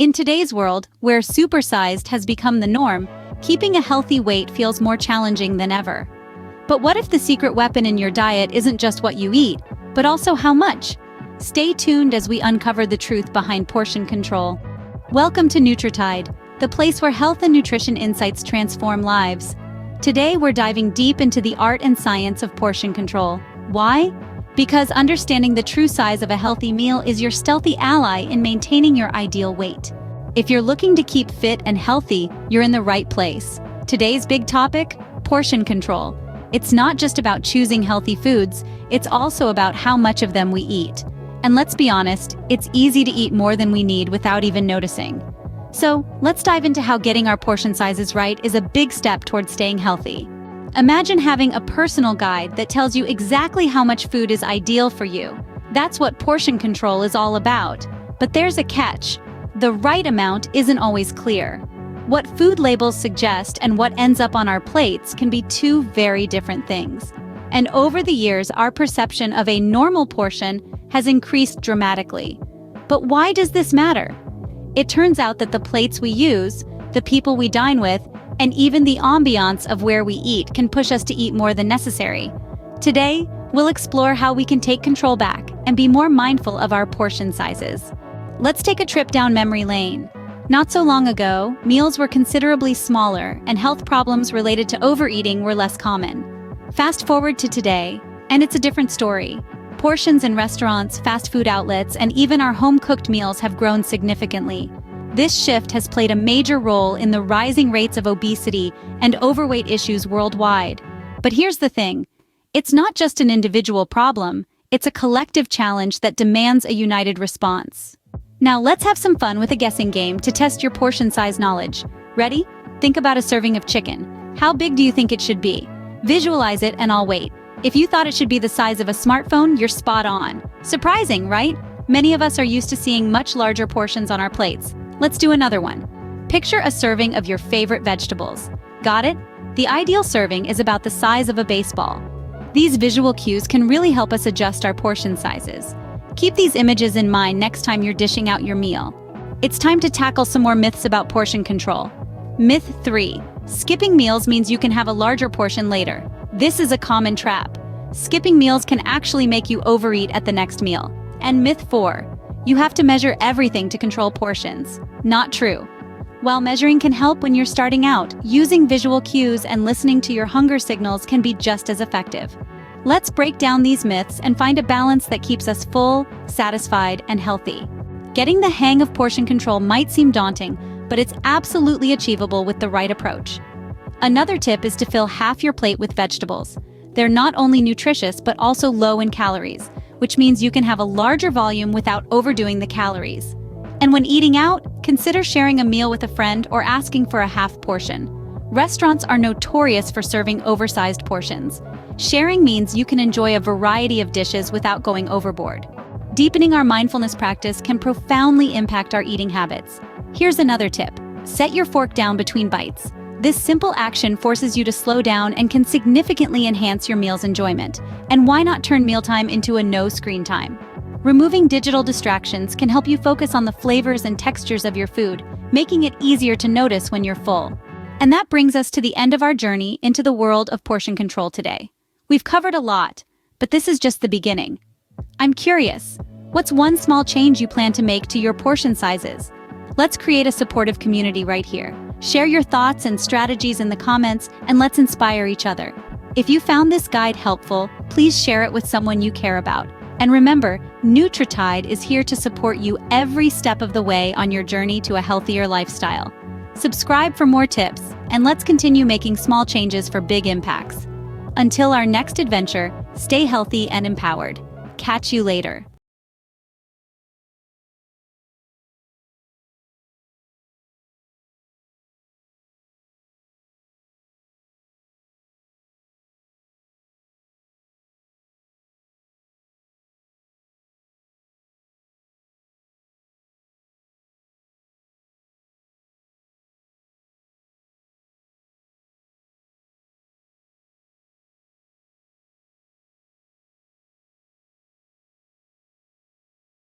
In today's world, where supersized has become the norm, keeping a healthy weight feels more challenging than ever. But what if the secret weapon in your diet isn't just what you eat, but also how much? Stay tuned as we uncover the truth behind portion control. Welcome to Nutritide, the place where health and nutrition insights transform lives. Today we're diving deep into the art and science of portion control. Why? Because understanding the true size of a healthy meal is your stealthy ally in maintaining your ideal weight. If you're looking to keep fit and healthy, you're in the right place. Today's big topic: portion control. It's not just about choosing healthy foods, it's also about how much of them we eat. And let's be honest, it's easy to eat more than we need without even noticing. So, let's dive into how getting our portion sizes right is a big step towards staying healthy. Imagine having a personal guide that tells you exactly how much food is ideal for you. That's what portion control is all about. But there's a catch. The right amount isn't always clear. What food labels suggest and what ends up on our plates can be two very different things. And over the years, our perception of a normal portion has increased dramatically. But why does this matter? It turns out that the plates we use, the people we dine with, and even the ambiance of where we eat can push us to eat more than necessary. Today, we'll explore how we can take control back and be more mindful of our portion sizes. Let's take a trip down memory lane. Not so long ago, meals were considerably smaller and health problems related to overeating were less common. Fast forward to today, and it's a different story. Portions in restaurants, fast food outlets, and even our home-cooked meals have grown significantly. This shift has played a major role in the rising rates of obesity and overweight issues worldwide. But here's the thing. It's not just an individual problem, it's a collective challenge that demands a united response. Now let's have some fun with a guessing game to test your portion size knowledge. Ready? Think about a serving of chicken. How big do you think it should be? Visualize it and I'll wait. If you thought it should be the size of a smartphone, you're spot on. Surprising, right? Many of us are used to seeing much larger portions on our plates. Let's do another one. Picture a serving of your favorite vegetables. Got it? The ideal serving is about the size of a baseball. These visual cues can really help us adjust our portion sizes. Keep these images in mind next time you're dishing out your meal. It's time to tackle some more myths about portion control. Myth 3. Skipping meals means you can have a larger portion later. This is a common trap. Skipping meals can actually make you overeat at the next meal. And myth 4. You have to measure everything to control portions. Not true. While measuring can help when you're starting out, using visual cues and listening to your hunger signals can be just as effective. Let's break down these myths and find a balance that keeps us full, satisfied, and healthy. Getting the hang of portion control might seem daunting, but it's absolutely achievable with the right approach. Another tip is to fill half your plate with vegetables. They're not only nutritious, but also low in calories, which means you can have a larger volume without overdoing the calories. And when eating out, consider sharing a meal with a friend or asking for a half portion. Restaurants are notorious for serving oversized portions. Sharing means you can enjoy a variety of dishes without going overboard. Deepening our mindfulness practice can profoundly impact our eating habits. Here's another tip. Set your fork down between bites. This simple action forces you to slow down and can significantly enhance your meal's enjoyment. And why not turn mealtime into a no-screen time? Removing digital distractions can help you focus on the flavors and textures of your food, making it easier to notice when you're full. And that brings us to the end of our journey into the world of portion control today. We've covered a lot, but this is just the beginning. I'm curious, what's one small change you plan to make to your portion sizes? Let's create a supportive community right here. Share your thoughts and strategies in the comments, and let's inspire each other. If you found this guide helpful, please share it with someone you care about. And remember, Nutritide is here to support you every step of the way on your journey to a healthier lifestyle. Subscribe for more tips, and let's continue making small changes for big impacts. Until our next adventure, stay healthy and empowered. Catch you later.